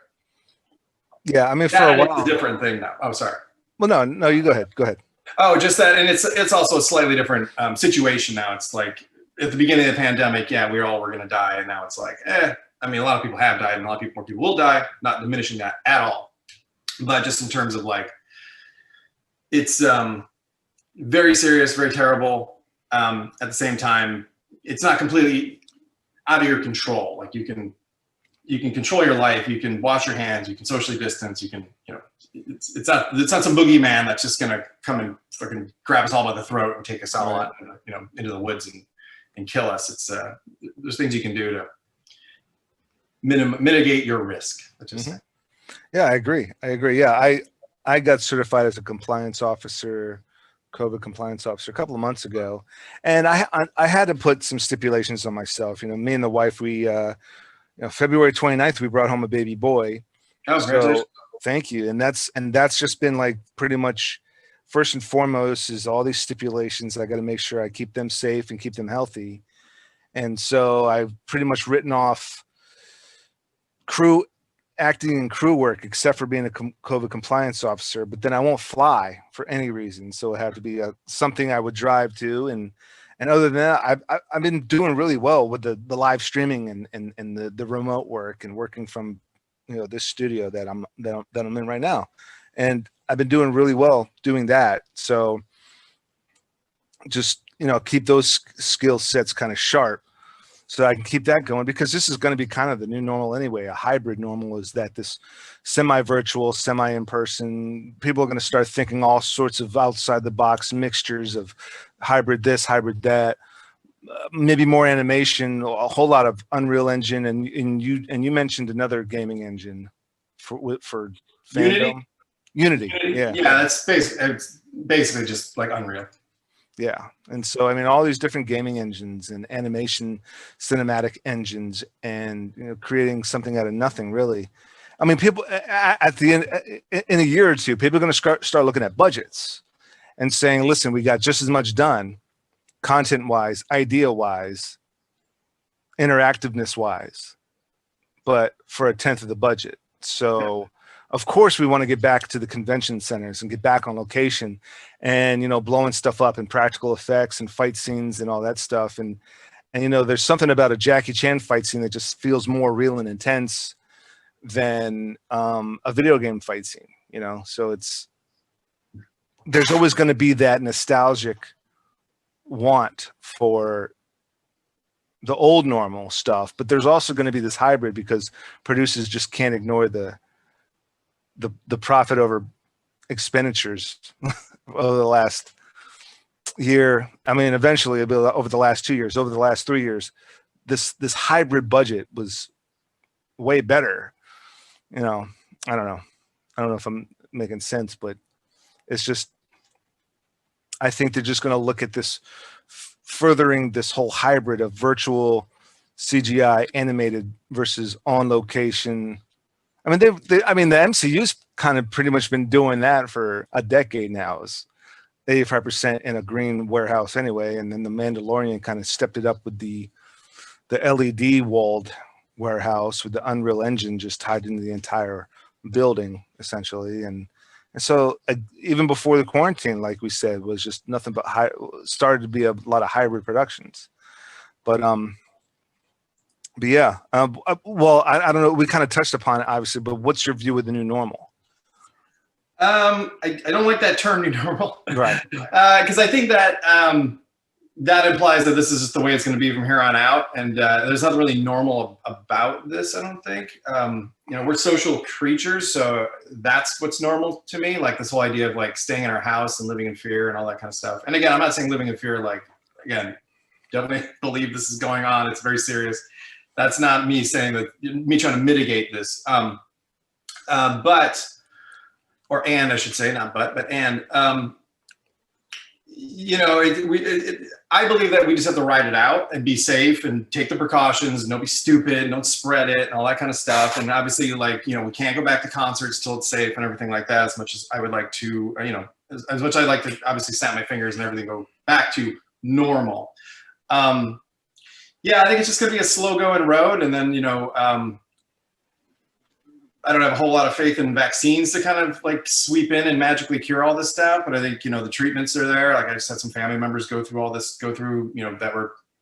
Yeah. I mean, for a while. It's a different thing now. Oh, sorry. Well, no, you go ahead. Go ahead. Oh, just that. And it's also a slightly different situation now. It's like at the beginning of the pandemic, yeah, we all were going to die. And now it's like, I mean, a lot of people have died and a lot of more people will die, not diminishing that at all. But just in terms of like, it's very serious, very terrible. At the same time, it's not completely out of your control. Like you can control your life. You can wash your hands. You can socially distance. You can, you know, it's not some boogeyman that's just gonna come and fucking grab us all by the throat and take us all out, you know, into the woods and kill us. It's there's things you can do to mitigate your risk. Let's just say. Yeah, I agree. Yeah, I got certified as a compliance officer, COVID compliance officer, a couple of months ago, and I had to put some stipulations on myself. You know, me and the wife, we you know, February 29th, we brought home a baby boy. Oh, so, thank you. And that's just been like pretty much first and foremost is all these stipulations. I got to make sure I keep them safe and keep them healthy. And so I've pretty much written off acting and crew work, except for being a COVID compliance officer, but then I won't fly for any reason. So it had to be something I would drive to. And other than that, I've been doing really well with the live streaming and the remote work and working from, you know, this studio that I'm in right now. And I've been doing really well doing that. So just, you know, keep those skill sets kind of sharp so I can keep that going, because this is going to be kind of the new normal anyway. A hybrid normal is that this semi-virtual, semi-in-person, people are going to start thinking all sorts of outside the box mixtures of hybrid this, hybrid that, maybe more animation, a whole lot of Unreal Engine, and you mentioned another gaming engine for fandom. Unity. Yeah. Yeah, it's basically just like Unreal. Yeah. And so, I mean, all these different gaming engines and animation cinematic engines, and, you know, creating something out of nothing, really. I mean, people at the end, in a year or two, people are going to start looking at budgets and saying, listen, we got just as much done content wise, idea wise, interactiveness wise, but for a tenth of the budget. So of course we want to get back to the convention centers and get back on location and, you know, blowing stuff up and practical effects and fight scenes and all that stuff. And, you know, there's something about a Jackie Chan fight scene that just feels more real and intense than a video game fight scene, you know? So there's always going to be that nostalgic want for the old normal stuff, but there's also going to be this hybrid because producers just can't ignore the profit over expenditures over the last year. I mean, eventually it'll be over the last 2 years, over the last 3 years, this hybrid budget was way better. You know, I don't know. I don't know if I'm making sense, but it's just, I think they're just going to look at this furthering this whole hybrid of virtual CGI animated versus on location. I mean, I mean, the MCU's kind of pretty much been doing that for a decade now. It's 85% in a green warehouse anyway. And then the Mandalorian kind of stepped it up with the LED walled warehouse with the Unreal Engine just tied into the entire building essentially. And so even before the quarantine, like we said, was just nothing but started to be a lot of hybrid productions. But yeah, well, I don't know. We kind of touched upon it, obviously, but what's your view of the new normal? I don't like that term, new normal. Right. Because I think that that implies that this is just the way it's going to be from here on out. And there's nothing really normal about this, I don't think. You know, we're social creatures, so that's what's normal to me. Like this whole idea of like staying in our house and living in fear and all that kind of stuff. And again, I'm not saying living in fear, like, again, definitely believe this is going on. It's very serious. That's not me saying that, me trying to mitigate this. I should say, not but, you know, I believe that we just have to ride it out and be safe and take the precautions and don't be stupid and don't spread it and all that kind of stuff. And obviously, like, you know, we can't go back to concerts till it's safe and everything like that, as much as I would like to, you know, as much as I'd like to obviously snap my fingers and everything go back to normal. Yeah, I think it's just going to be a slow going road. And then, you know, I don't have a whole lot of faith in vaccines to kind of like sweep in and magically cure all this stuff. But I think, you know, the treatments are there. Like I just had some family members go through all this, you know, that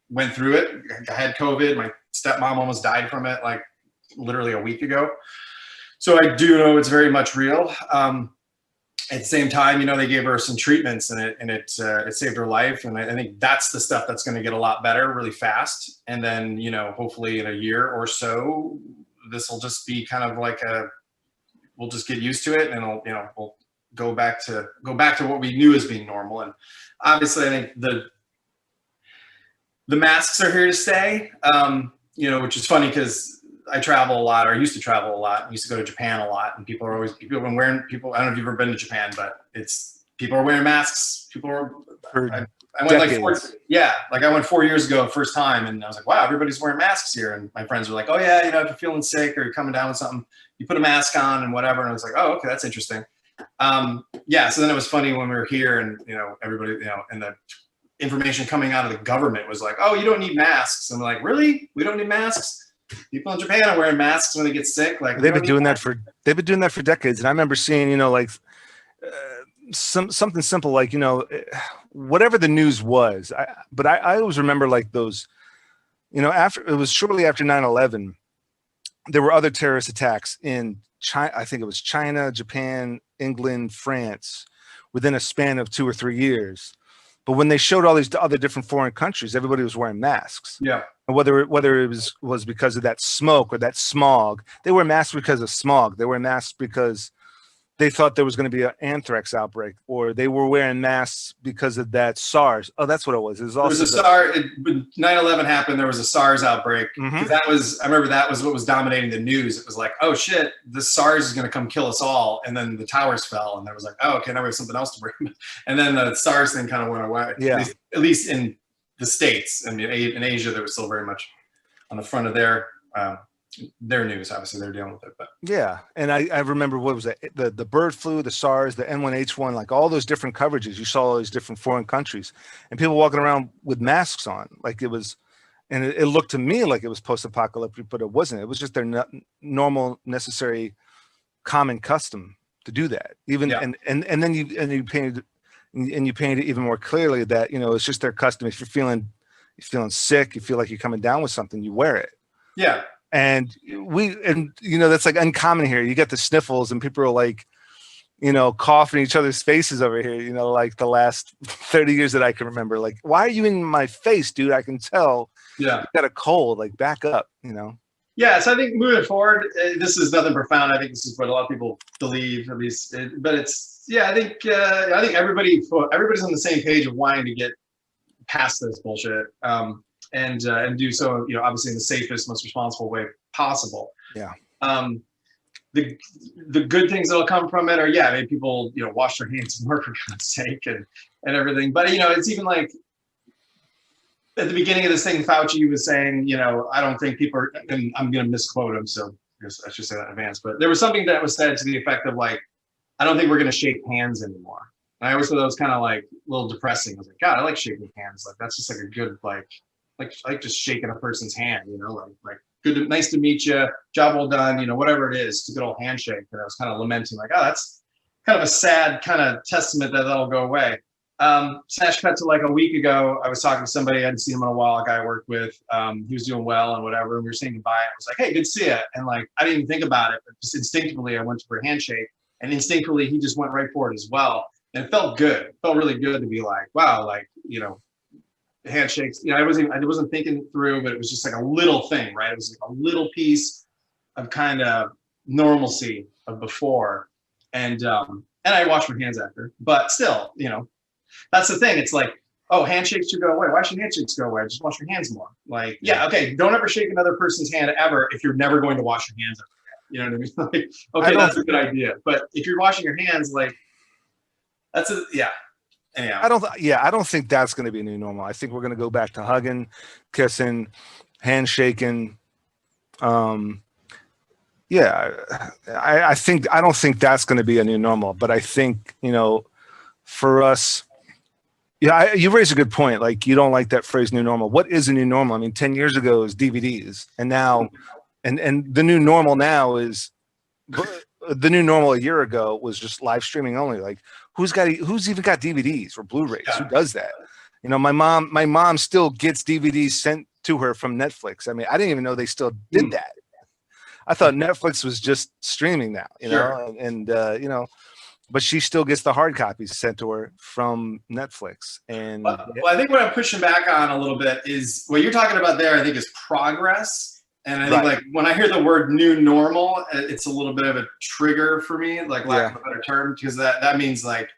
went through it. I had COVID. My stepmom almost died from it, like literally a week ago. So I do know it's very much real. At the same time, you know, they gave her some treatments and it saved her life. And I think that's the stuff that's going to get a lot better really fast. And then, you know, hopefully in a year or so, this will just be kind of like we'll just get used to it and it'll, you know, we'll go back to what we knew as being normal. And obviously I think the masks are here to stay, you know, which is funny because I travel a lot, or I used to travel a lot. I used to go to Japan a lot, and people have been wearing, I don't know if you've ever been to Japan, but people are wearing masks. I went like I went 4 years ago, first time, and I was like, wow, everybody's wearing masks here. And my friends were like, oh yeah, you know, if you're feeling sick or you're coming down with something, you put a mask on and whatever. And I was like, oh, okay, that's interesting. Yeah, so then it was funny when we were here and, you know, everybody, you know, and the information coming out of the government was like, oh, you don't need masks. I'm like, really? We don't need masks? People in Japan are wearing masks when they get sick. Like they've been doing that for decades. And I remember seeing, you know, like something simple, like, you know, whatever the news was. But I always remember like those, you know, it was shortly after 9/11, there were other terrorist attacks in China. I think it was China, Japan, England, France, within a span of 2 or 3 years. But when they showed all these other different foreign countries, everybody was wearing masks. Yeah. And whether it was because of that smoke or that smog, they wear masks because of smog. They wear masks because they thought there was going to be an anthrax outbreak, or they were wearing masks because of that SARS. Oh, that's what it was. It was also there was a SARS. When 9/11 happened, there was a SARS outbreak. Mhm. I remember that was what was dominating the news. It was like, oh shit, the SARS is going to come kill us all. And then the towers fell, and there was like, oh, okay, now we have something else to bring. And then the SARS thing kind of went away. Yeah. At least in the States, and in Asia, they were still very much on the front of their news. Obviously, they're dealing with it. But yeah, and I remember, what was it? The bird flu, the SARS, the N1H1, like all those different coverages. You saw all these different foreign countries and people walking around with masks on, like it was, and it looked to me like it was post-apocalyptic, but it wasn't. It was just their normal, necessary, common custom to do that. Even Yeah. and then you painted it even more clearly that, you know, it's just their custom. If you're feeling sick, you feel like you're coming down with something, you wear it. yeah. And you know, that's like uncommon here. You get the sniffles and people are like, you know, coughing in each other's faces over here, you know, like the last 30 years that I can remember. Like, why are you in my face, dude? I can tell you got a cold, like back up, you know? Yeah, so I think moving forward, this is nothing profound. I think this is what a lot of people believe, at least. But it's, yeah, I think everybody's on the same page of wanting to get past this bullshit. and do so, obviously in the safest, most responsible way possible. Yeah. The good things that'll come from it are, yeah, maybe people, wash their hands more for God's sake and everything. But, it's even like at the beginning of this thing, Fauci was saying, I don't think people are, and I'm going to misquote him, so I guess I should say that in advance, but there was something that was said to the effect of like, I don't think we're going to shake hands anymore. And I always thought that was kind of like a little depressing. I was like, God, I like shaking hands. Like, that's just like a good, like I like just shaking a person's hand, like good, nice to meet you, job well done, whatever it is, it's a good old handshake. And I was kind of lamenting like, oh, that's kind of a sad kind of testament that that'll go away. Snatch cut to like a week ago, I was talking to somebody I hadn't seen him in a while, a guy I worked with. He was doing well and whatever, and we were saying goodbye. I was like, hey, good to see you. And like, I didn't even think about it, but just instinctively I went for a handshake, and instinctively he just went right for it as well. And it felt good. It felt really good to be like, wow, like, handshakes. I wasn't thinking through, but it was just like a little thing, right? It was like a little piece of kind of normalcy of before. And I washed my hands after, but still, that's the thing. It's like, oh, handshakes should go away. Why should handshakes go away? Just wash your hands more. Like, yeah, okay, don't ever shake another person's hand ever if you're never going to wash your hands ever. You know what I mean? Like, okay, that's a good idea. But if you're washing your hands, like, yeah. Anyhow. I don't think that's going to be a new normal. I think we're going to go back to hugging, kissing, handshaking. I don't think that's going to be a new normal, but I think, for us, yeah, you raise a good point. Like, you don't like that phrase new normal. What is a new normal? I mean, 10 years ago is DVDs, and now, and the new normal now is, the new normal a year ago was just live streaming only. Like, who's even got DVDs or Blu-rays? Yeah. Who does that? My mom still gets DVDs sent to her from Netflix. I mean, I didn't even know they still did that. I thought Netflix was just streaming now, but she still gets the hard copies sent to her from Netflix. And well, I think what I'm pushing back on a little bit is what you're talking about there, I think, is progress. And I think like when I hear the word new normal, it's a little bit of a trigger for me, like lack of a better term, because that means like,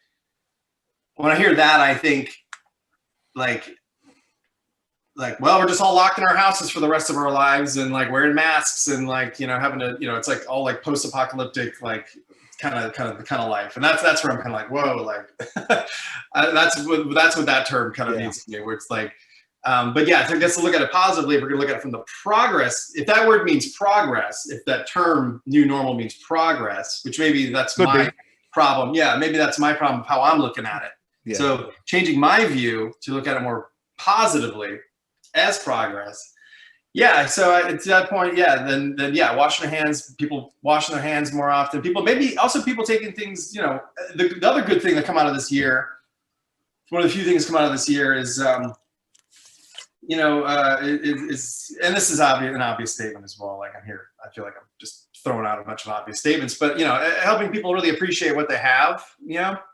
when I hear that, I think like, well, we're just all locked in our houses for the rest of our lives and like wearing masks and like, having to, it's like all like post-apocalyptic, like kind of life. And that's where I'm kind of like, whoa, like that's what that term kind of means to me, where it's like, but yeah, I guess to look at it positively, we're gonna look at it from the progress. If that word means progress, if that term new normal means progress, which maybe that's my problem. Yeah, maybe that's my problem of how I'm looking at it. Yeah. So changing my view to look at it more positively as progress. Yeah, so to that point, yeah, then yeah, washing their hands, people washing their hands more often. People, maybe also people taking things, the other good thing that come out of this year, one of the few things come out of this year is, and this is an obvious statement as well. Like, I feel like I'm just throwing out a bunch of obvious statements, but helping people really appreciate what they have.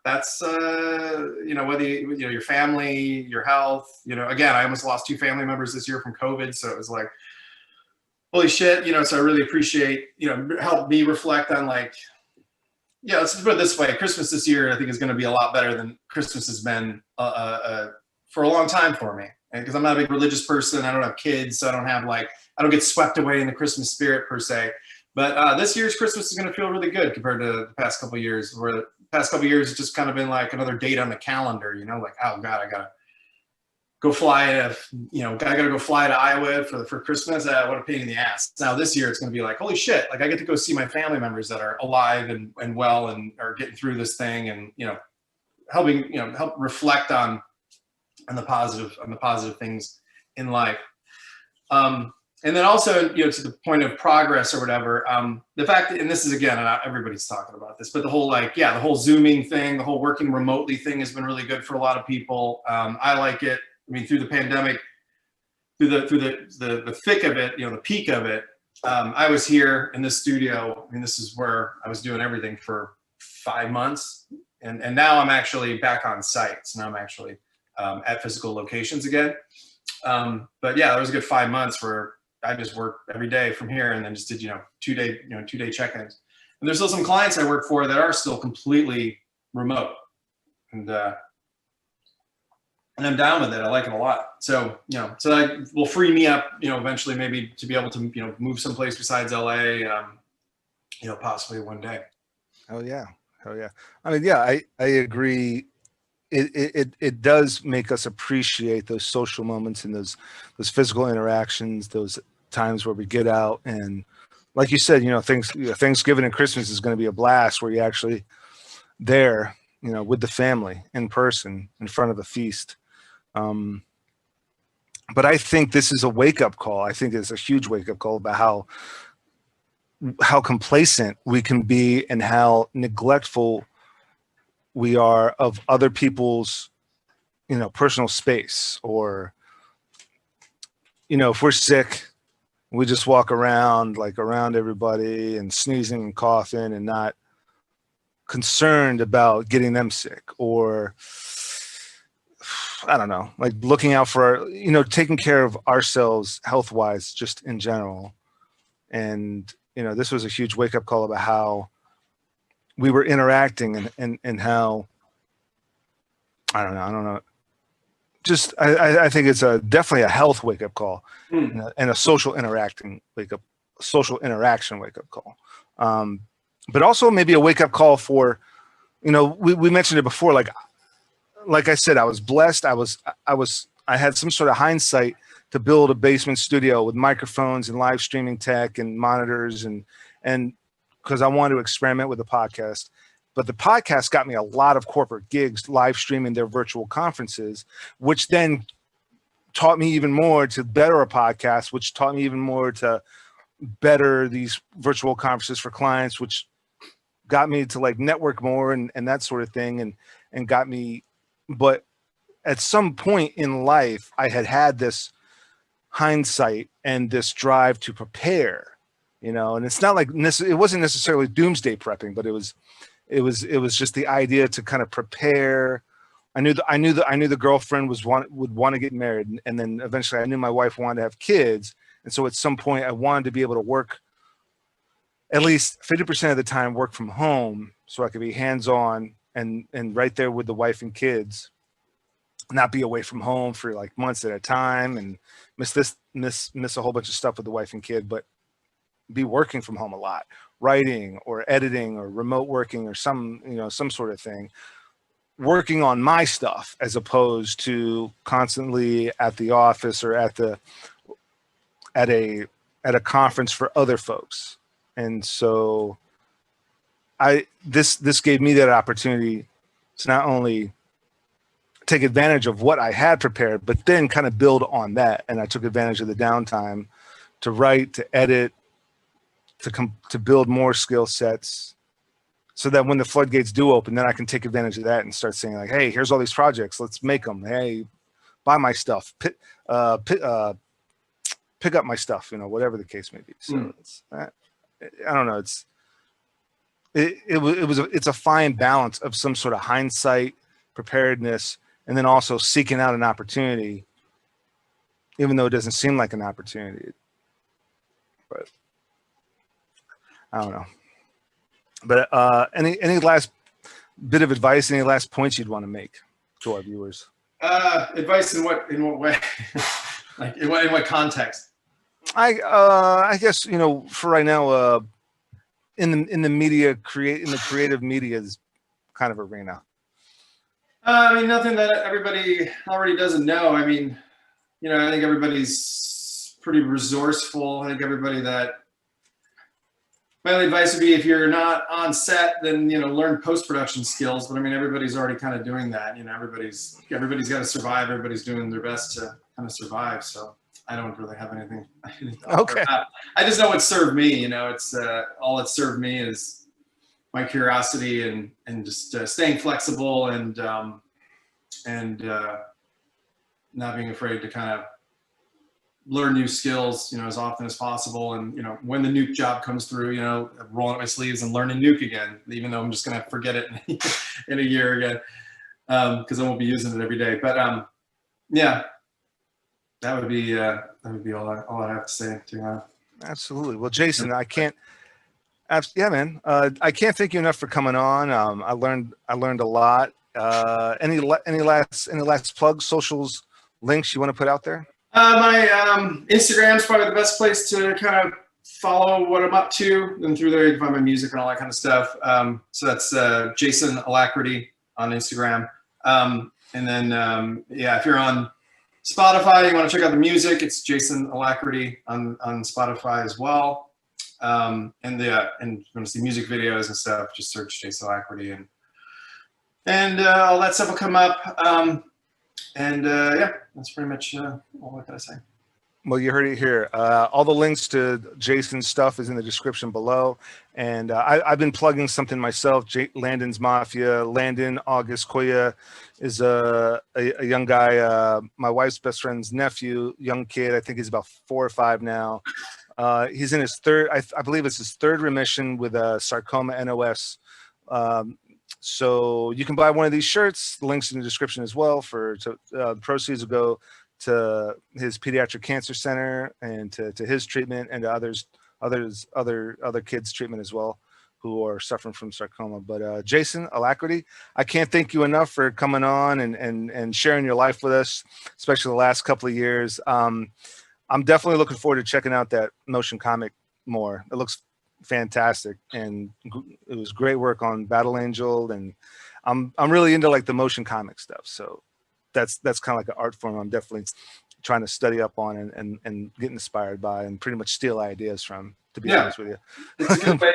That's whether your family, your health. Again, I almost lost 2 family members this year from COVID, so it was like, holy shit. So I really appreciate help me reflect on like, let's put it this way: Christmas this year, I think, is going to be a lot better than Christmas has been for a long time for me. Because I'm not a big religious person, I don't have kids, so I don't get swept away in the Christmas spirit per se. But this year's Christmas is going to feel really good compared to the past couple of years, where the past couple of years it's just kind of been like another date on the calendar. Like, oh God, I gotta go fly to, I gotta go fly to Iowa for Christmas. What a pain in the ass. Now this year it's going to be like, holy shit! Like, I get to go see my family members that are alive and well and are getting through this thing, and helping help reflect on the positive things in life. And then also, to the point of progress or whatever, the fact that, and this is, again, and everybody's talking about this, but the whole the whole Zooming thing, the whole working remotely thing has been really good for a lot of people. I like it. I mean, through the pandemic, through the thick of it, the peak of it, I was here in this studio. I mean, this is where I was doing everything for 5 months. And now I'm actually back on site. So now I'm actually at physical locations again. But yeah, there was a good 5 months where I just worked every day from here, and then just did, 2-day check-ins. And there's still some clients I work for that are still completely remote. And and I'm down with it. I like it a lot. So, so that will free me up, eventually maybe to be able to, move someplace besides LA, possibly one day. Oh yeah. Oh yeah. I mean, yeah, I agree. It does make us appreciate those social moments and those physical interactions, those times where we get out and, like you said, Thanksgiving and Christmas is going to be a blast where you're actually there, with the family in person in front of a feast. But I think this is a wake-up call. I think it's a huge wake-up call about how complacent we can be and how neglectful we are of other people's, personal space. Or, if we're sick, we just walk around around everybody and sneezing and coughing and not concerned about getting them sick, or I don't know, like looking out for taking care of ourselves health wise, just in general. And, this was a huge wake up call about how we were interacting and how, I don't know. Just, I think it's definitely a health wake up call and a social interaction wake up call. But also maybe a wake up call for, we mentioned it before, like I said, I was blessed. I had some sort of hindsight to build a basement studio with microphones and live streaming tech and monitors and because I wanted to experiment with the podcast. But the podcast got me a lot of corporate gigs live streaming their virtual conferences, which then taught me even more to better a podcast, which taught me even more to better these virtual conferences for clients, which got me to network more and that sort of thing and got me. But at some point in life, I had this hindsight and this drive to prepare, and it's not like it wasn't necessarily doomsday prepping, but it was just the idea to kind of prepare. I knew the girlfriend would want to get married, and then eventually I knew my wife wanted to have kids, and so at some point I wanted to be able to work at least 50% of the time, work from home, so I could be hands-on and right there with the wife and kids, not be away from home for months at a time and miss a whole bunch of stuff with the wife and kid, but be working from home a lot, writing or editing or remote working or some sort of thing, working on my stuff as opposed to constantly at the office or at a conference for other folks. And so this gave me that opportunity to not only take advantage of what I had prepared, but then kind of build on that. And I took advantage of the downtime to write, to edit, to build more skill sets, so that when the floodgates do open, then I can take advantage of that and start saying hey, here's all these projects, let's make them. Hey, buy my stuff, pick up my stuff, whatever the case may be. So it's, I don't know. It's a fine balance of some sort of hindsight, preparedness, and then also seeking out an opportunity, even though it doesn't seem like an opportunity. But I don't know. But any last bit of advice, any last points you'd want to make to our viewers? Advice in what way? Like in what context? I guess for right now, in the creative media's kind of arena. I mean, nothing that everybody already doesn't know. I mean, I think everybody's pretty resourceful. I think my only advice would be, if you're not on set, then learn post-production skills. But I mean, everybody's already kind of doing that. Everybody's got to survive. Everybody's doing their best to kind of survive. So I don't really have anything. Okay. I just know what served me. It's all that served me is my curiosity and just staying flexible and not being afraid to kind of learn new skills, as often as possible. And, when the nuke job comes through, rolling up my sleeves and learning nuke again, even though I'm just going to forget it in a year again, because I won't be using it every day. But yeah, that would be all I have to say to Absolutely. Well, Jason, I can't thank you enough for coming on. I learned a lot, Any last plugs, socials, links you want to put out there? My Instagram's probably the best place to kind of follow what I'm up to. And through there, you can find my music and all that kind of stuff. So that's Jason Alacrity on Instagram. And then, yeah, if you're on Spotify, you want to check out the music, it's Jason Alacrity on Spotify as well. And if you want to see music videos and stuff, just search Jason Alacrity and all that stuff will come up. Yeah, that's pretty much all I gotta say. Well, you heard it here. All the links to Jason's stuff is in the description below. And I've been plugging something myself. Landon's Mafia. Landon August Koya is a young guy, my wife's best friend's nephew, young kid. I think he's about 4 or 5 now. He's in his third, I believe it's his third remission with sarcoma NOS. So you can buy one of these shirts. The link's in the description as well. The proceeds will go to his pediatric cancer center and to his treatment and to other kids' treatment as well who are suffering from sarcoma. But Jason Alacrity, I can't thank you enough for coming on and sharing your life with us, especially the last couple of years. I'm definitely looking forward to checking out that motion comic more. It looks fantastic, and it was great work on Battle Angel, and I'm really into like the motion comic stuff. So that's kind of like an art form I'm definitely trying to study up on and get inspired by and pretty much steal ideas from, to be honest with you. It's a good way.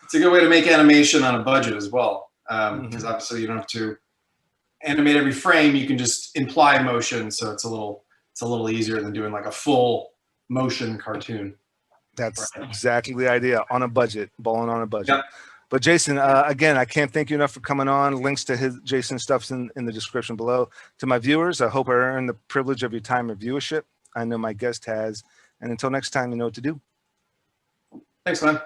It's a good way to make animation on a budget as well, because obviously you don't have to animate every frame. You can just imply motion, so it's a little easier than doing like a full motion cartoon. That's exactly the idea, on a budget, balling on a budget. Yep. But Jason, again, I can't thank you enough for coming on. Links to Jason's stuff's in the description below. To my viewers, I hope I earned the privilege of your time and viewership. I know my guest has. And until next time, you know what to do. Thanks, man.